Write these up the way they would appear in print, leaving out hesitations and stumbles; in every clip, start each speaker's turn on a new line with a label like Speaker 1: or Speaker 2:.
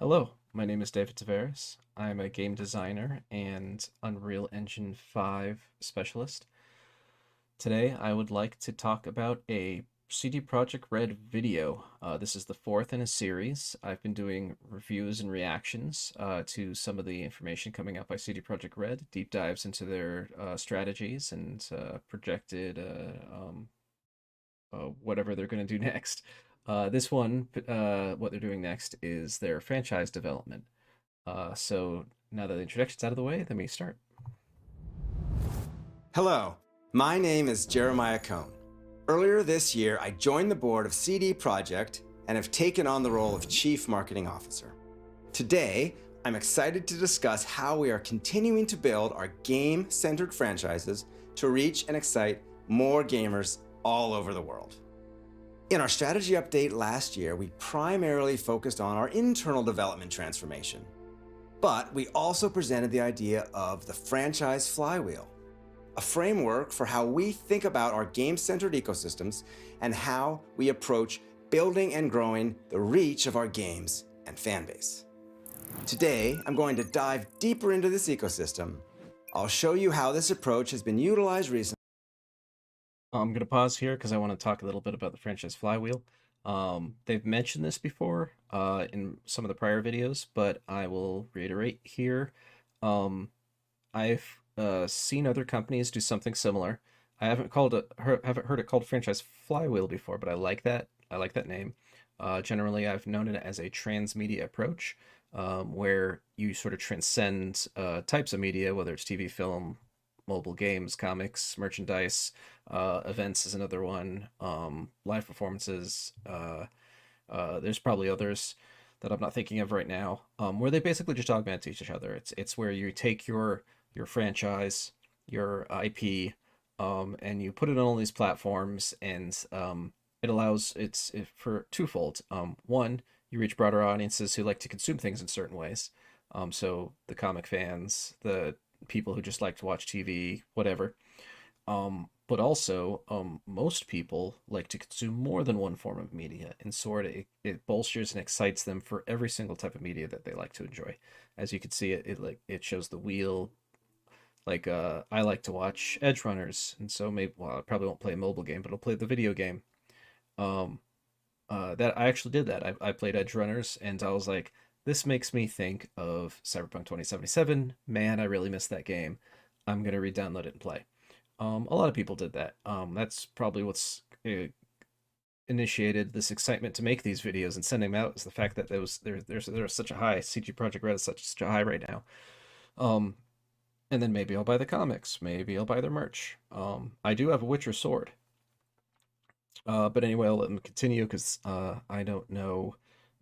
Speaker 1: Hello, my name is David Tavares. I'm a game designer and Unreal Engine 5 specialist. Today, I would like to talk about a CD Projekt Red video. This is the fourth in a series. I've been doing reviews and reactions to some of the information coming out by CD Projekt Red, deep dives into their strategies and projected whatever they're going to do next. This one, what they're doing next is their franchise development. So now that the introduction's out of the way, let me start.
Speaker 2: Hello, my name is Jeremiah Cohn. Earlier this year, I joined the board of CD Projekt and have taken on the role of Chief Marketing Officer. Today, I'm excited to discuss how we are continuing to build our game-centered franchises to reach and excite more gamers all over the world. In our strategy update last year, we primarily focused on our internal development transformation. But we also presented the idea of the Franchise Flywheel, a framework for how we think about our game-centered ecosystems and how we approach building and growing the reach of our games and fanbase. Today, I'm going to dive deeper into this ecosystem. I'll show you how this approach has been utilized recently.
Speaker 1: I'm going to pause here because I want to talk a little bit about the franchise flywheel. They've mentioned this before in some of the prior videos, but I will reiterate here. I've seen other companies do something similar. I haven't heard it called franchise flywheel before, but I like that. I like that name. Generally, I've known it as a transmedia approach, where you sort of transcend types of media, whether it's TV, film, mobile games, comics, merchandise. Events is another one. Live performances. There's probably others that I'm not thinking of right now, where they basically just augment each other. It's where you take your franchise, your IP, and you put it on all these platforms, and it allows for twofold. One, you reach broader audiences who like to consume things in certain ways. So the comic fans, the people who just like to watch TV, whatever. But also, most people like to consume more than one form of media, and sort of it bolsters and excites them for every single type of media that they like to enjoy. As you can see, it shows the wheel. Like I like to watch Edge Runners, and so maybe I probably won't play a mobile game, but I'll play the video game. Um, that I actually did that. I played Edge Runners, and I was like, this makes me think of Cyberpunk 2077. Man, I really missed that game. I'm gonna re-download it and play. A lot of people did that. That's probably what's initiated this excitement to make these videos and send them out, is the fact that there's such a high CG Project Red is such a high right now. Um, and then maybe I'll buy the comics. Maybe I'll buy their merch. I do have a Witcher sword. But anyway, I'll let them continue because I don't know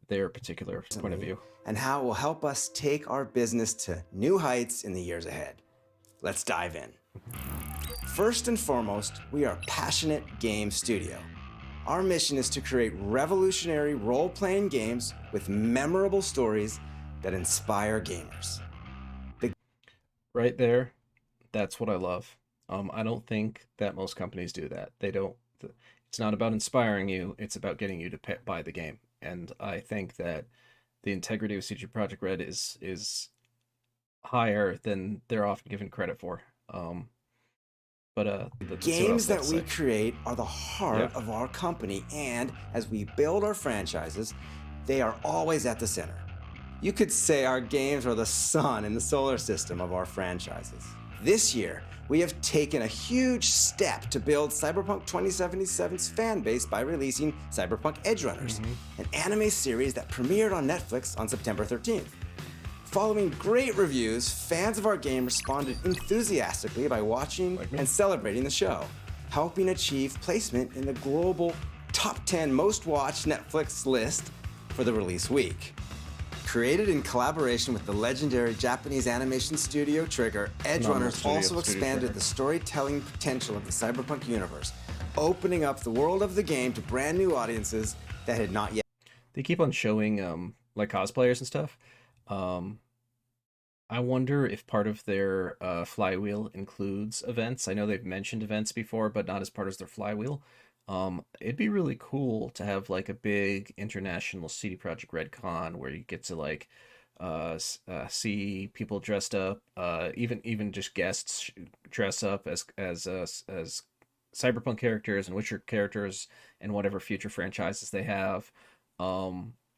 Speaker 1: their particular point of view.
Speaker 2: And how it will help us take our business to new heights in the years ahead. Let's dive in. First and foremost, we are a passionate game studio. Our mission is to create revolutionary role-playing games with memorable stories that inspire gamers.
Speaker 1: Right there, that's what I love. I don't think that most companies do that. They don't. It's not about inspiring you. It's about getting you to buy the game. And I think that the integrity of CG Projekt Red is higher than they're often given credit for. Let's see what else
Speaker 2: Games
Speaker 1: they
Speaker 2: that
Speaker 1: have to
Speaker 2: we
Speaker 1: say.
Speaker 2: create are the heart of our company, and as we build our franchises, they are always at the center. You could say our games are the sun in the solar system of our franchises. This year, we have taken a huge step to build Cyberpunk 2077's fan base by releasing Cyberpunk Edge Runners, an anime series that premiered on Netflix on September 13th. Following great reviews, fans of our game responded enthusiastically by watching and celebrating the show, helping achieve placement in the global top 10 most watched Netflix list for the release week. Created in collaboration with the legendary Japanese animation studio Trigger, Edge Runners also expanded the storytelling potential of the Cyberpunk universe, opening up the world of the game to brand new audiences that had not yet.
Speaker 1: They keep on showing like cosplayers and stuff. I wonder if part of their flywheel includes events. I know they've mentioned events before, but not as part of their flywheel. It'd be really cool to have like a big international CD Projekt Red con where you get to like see people dressed up, even just guests dress up as Cyberpunk characters and Witcher characters and whatever future franchises they have.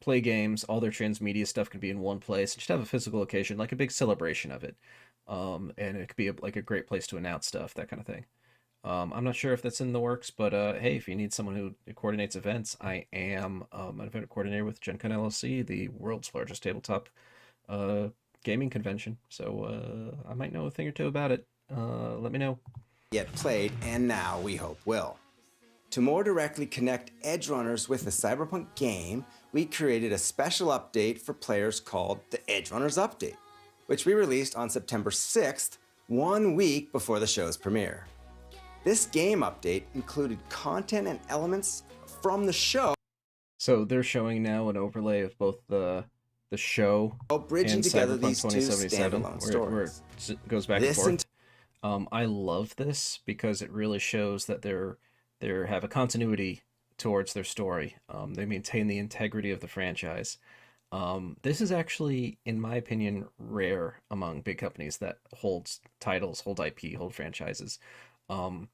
Speaker 1: Play games, all their transmedia stuff can be in one place. Just have a physical occasion, like a big celebration of it. And it could be like a great place to announce stuff, that kind of thing. I'm not sure if that's in the works, but hey, if you need someone who coordinates events, I am an event coordinator with Gen Con LLC, the world's largest tabletop uh, gaming convention. So I might know a thing or two about it. Let me know.
Speaker 2: Yet played, and now we hope will. To more directly connect edge runners with the Cyberpunk game, we created a special update for players called the Edge Runners Update, which we released on September 6th, 1 week before the show's premiere. This game update included content and elements from the show,
Speaker 1: So they're showing now an overlay of both the show
Speaker 2: bridging
Speaker 1: and
Speaker 2: together
Speaker 1: Cyberpunk
Speaker 2: these two
Speaker 1: 2077,
Speaker 2: standalone
Speaker 1: where
Speaker 2: stories.
Speaker 1: it goes back and
Speaker 2: This
Speaker 1: forth. I love this because it really shows that they have a continuity towards their story. They maintain the integrity of the franchise. This is actually, in my opinion, rare among big companies that hold titles, hold IP, hold franchises. Um,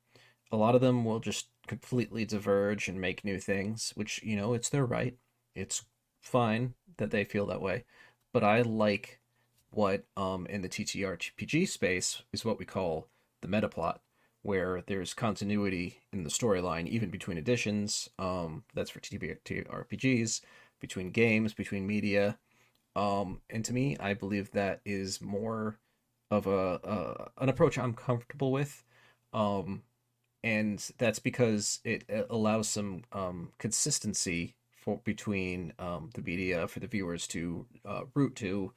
Speaker 1: a lot of them will just completely diverge and make new things, which, it's their right. It's fine that they feel that way. But I like what in the TTRPG space is what we call the meta plot, where there's continuity in the storyline, even between editions. That's for TTRPGs, between games, between media. And to me, I believe that is more of a an approach I'm comfortable with. Um, and that's because it allows some consistency for between the media for the viewers to root to,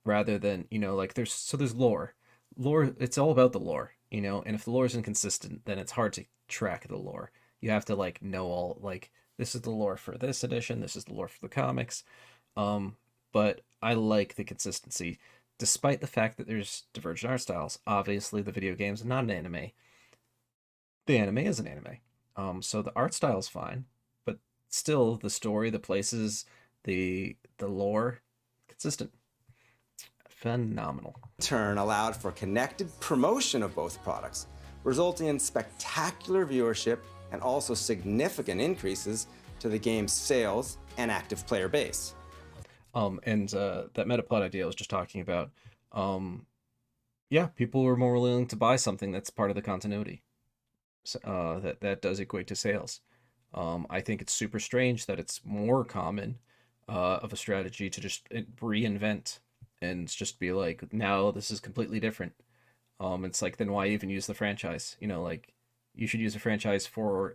Speaker 1: rather than like there's lore. It's all about the lore, and if the lore is inconsistent, then it's hard to track the lore. You have to like know all like this is the lore for this edition, this is the lore for the comics. um but I like the consistency, despite the fact that there's divergent art styles. Obviously the video games are not an anime, the anime is an anime. So the art style is fine, but still the story, the places, the lore, consistent, phenomenal.
Speaker 2: Turn allowed for connected promotion of both products, resulting in spectacular viewership and also significant increases to the game's sales and active player base.
Speaker 1: And that metaplot idea I was just talking about. Um, yeah, people were more willing to buy something that's part of the continuity. That does equate to sales. I think it's super strange that it's more common of a strategy to just reinvent and just be like, now this is completely different. It's like, then why even use the franchise? Like you should use a franchise for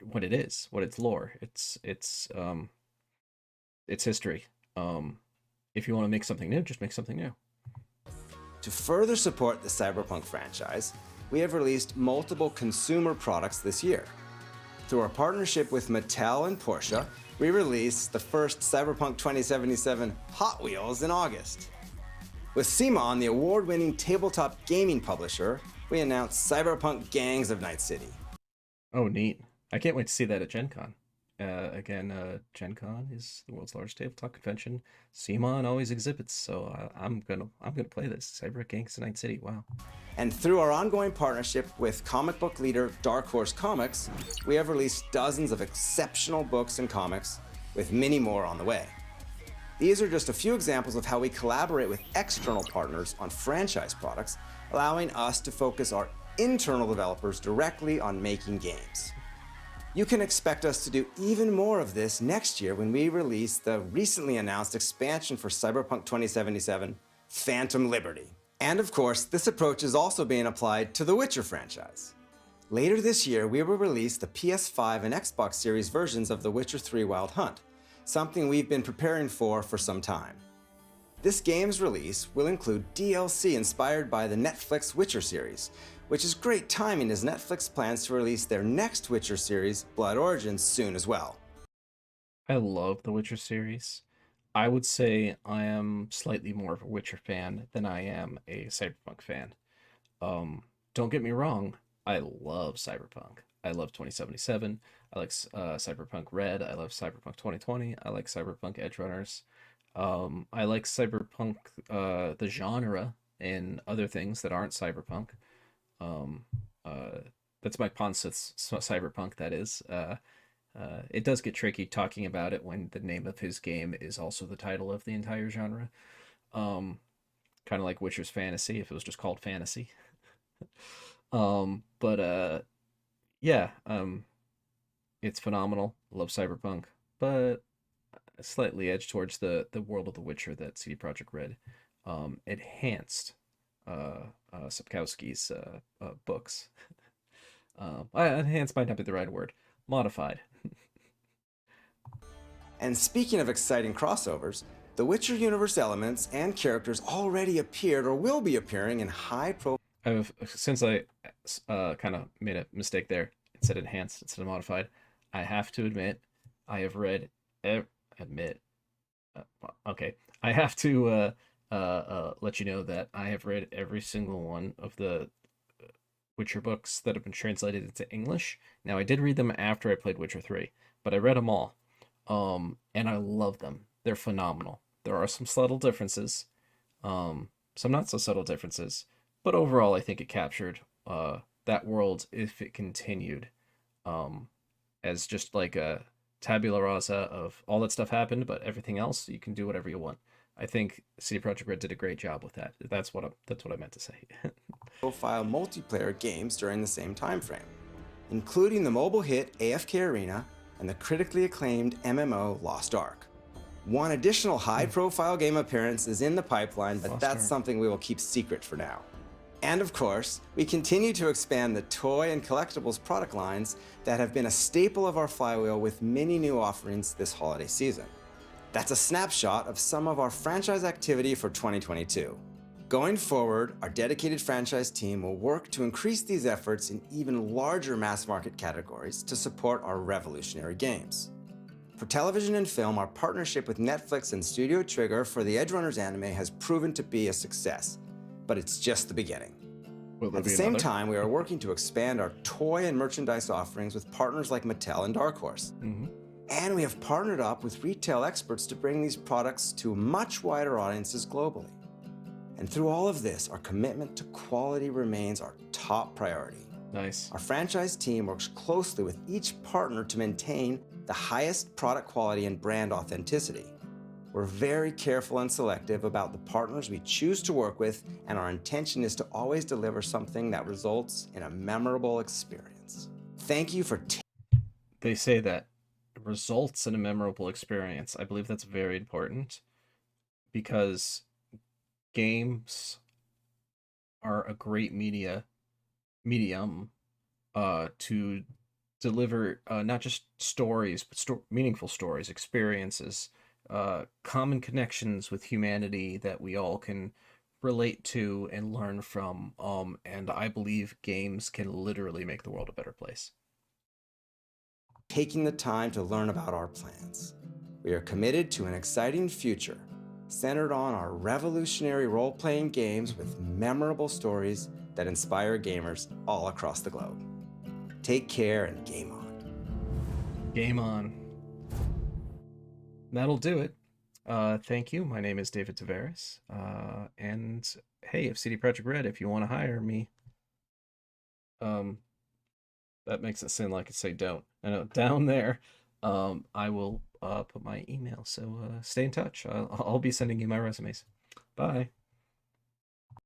Speaker 1: what it is, what its lore, its history. Um, if you want to make something new, just make something new.
Speaker 2: To further support the Cyberpunk franchise, we have released multiple consumer products this year. Through our partnership with Mattel and Porsche, we released the first Cyberpunk 2077 Hot Wheels in August. With CMON, the award-winning tabletop gaming publisher, we announced Cyberpunk Gangs of Night City.
Speaker 1: Oh, neat! I can't wait to see that at Gen Con. Again, Gen Con is the world's largest tabletop convention. CMON always exhibits, so I'm gonna play this Cyber Gangs of Night City. Wow.
Speaker 2: And through our ongoing partnership with comic book leader Dark Horse Comics, we have released dozens of exceptional books and comics, with many more on the way. These are just a few examples of how we collaborate with external partners on franchise products, allowing us to focus our internal developers directly on making games. You can expect us to do even more of this next year when we release the recently announced expansion for Cyberpunk 2077, Phantom Liberty. And of course, this approach is also being applied to the Witcher franchise. Later this year, we will release the PS5 and Xbox Series versions of The Witcher 3 Wild Hunt, something we've been preparing for some time. This game's release will include DLC inspired by the Netflix Witcher series, which is great timing as Netflix plans to release their next Witcher series, Blood Origins, soon as well.
Speaker 1: I love the Witcher series. I would say I am slightly more of a Witcher fan than I am a Cyberpunk fan. Don't get me wrong. I love Cyberpunk. I love 2077. I like Cyberpunk Red. I love Cyberpunk 2020. I like Cyberpunk Edge Runners. I like Cyberpunk, the genre, and other things that aren't Cyberpunk. Um, uh, that's my Ponseth Cyberpunk, that is. It does get tricky talking about it when the name of his game is also the title of the entire genre. Um, Kind of like Witcher's Fantasy if it was just called Fantasy. But yeah, it's phenomenal. Love Cyberpunk, but slightly edged towards the world of The Witcher that CD Projekt Red enhanced Sapkowski's books. Enhanced might not be the right word. Modified.
Speaker 2: And speaking of exciting crossovers, the Witcher universe elements and characters already appeared or will be appearing in high profile.
Speaker 1: Since I kind of made a mistake there, it said enhanced instead of modified. I have to admit, I have read. Admit. Okay, I have to let you know that I have read every single one of the Witcher books that have been translated into English. Now, I did read them after I played Witcher 3, but I read them all. And I love them. They're phenomenal. There are some subtle differences, some not so subtle differences, but overall, I think it captured that world if it continued um, as just like a tabula rasa of all that stuff happened, but everything else you can do whatever you want. I think CD Projekt Red did a great job with that. That's what I meant to say.
Speaker 2: Profile multiplayer games during the same time frame, including the mobile hit AFK Arena and the critically acclaimed MMO Lost Ark. One additional high-profile game appearance is in the pipeline, but that's something we will keep secret for now. And of course, we continue to expand the toy and collectibles product lines that have been a staple of our flywheel with many new offerings this holiday season. That's a snapshot of some of our franchise activity for 2022. Going forward, our dedicated franchise team will work to increase these efforts in even larger mass market categories to support our revolutionary games. For television and film, our partnership with Netflix and Studio Trigger for the Edge Runners anime has proven to be a success, but it's just the beginning. At the same time, we are working to expand our toy and merchandise offerings with partners like Mattel and Dark Horse. And we have partnered up with retail experts to bring these products to much wider audiences globally. And through all of this, our commitment to quality remains our top priority.
Speaker 1: Nice.
Speaker 2: Our franchise team works closely with each partner to maintain the highest product quality and brand authenticity. We're very careful and selective about the partners we choose to work with, and our intention is to always deliver something that results in a memorable experience. Thank you for
Speaker 1: They say that results in a memorable experience. I believe that's very important because games are a great medium to deliver not just stories but meaningful stories, experiences, common connections with humanity that we all can relate to and learn from. And I believe games can literally make the world a better place.
Speaker 2: taking the time to learn about our plans. We are committed to an exciting future centered on our revolutionary role-playing games with memorable stories that inspire gamers all across the globe. Take care and game on.
Speaker 1: Game on. That'll do it. Thank you. My name is David Tavares. And hey, if CD Projekt Red, if you want to hire me, um, that makes it sound like it say don't. I know down there, I will put my email. So stay in touch. I'll be sending you my resumes. Bye.